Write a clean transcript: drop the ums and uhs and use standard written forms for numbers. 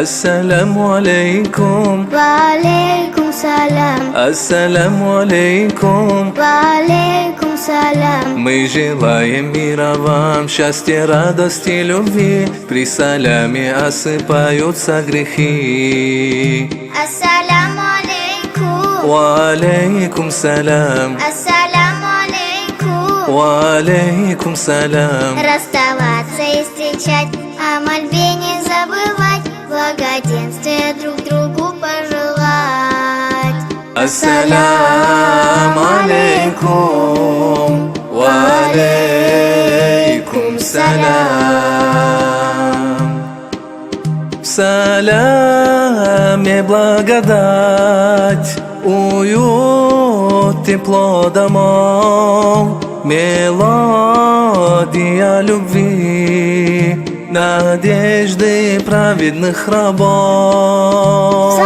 Ассаляму алейкум. Ва алейкум салям. Ассаляму алейкум. Ва алейкум салям. Мы желаем мира вам, счастья, радости, любви. При саляме осыпаются грехи. Ассаляму алейкум. Ва алейкум салям. Ассаляму алейкум. Ва алейкум салям. Расставаться и встречать, о мольбе не забывать, благоденствия друг другу пожелать. Ассаляму алейкум. Ва алейкум салям. В саляме благодать, уют, тепло домов, мелодия любви, надежды праведных рабов.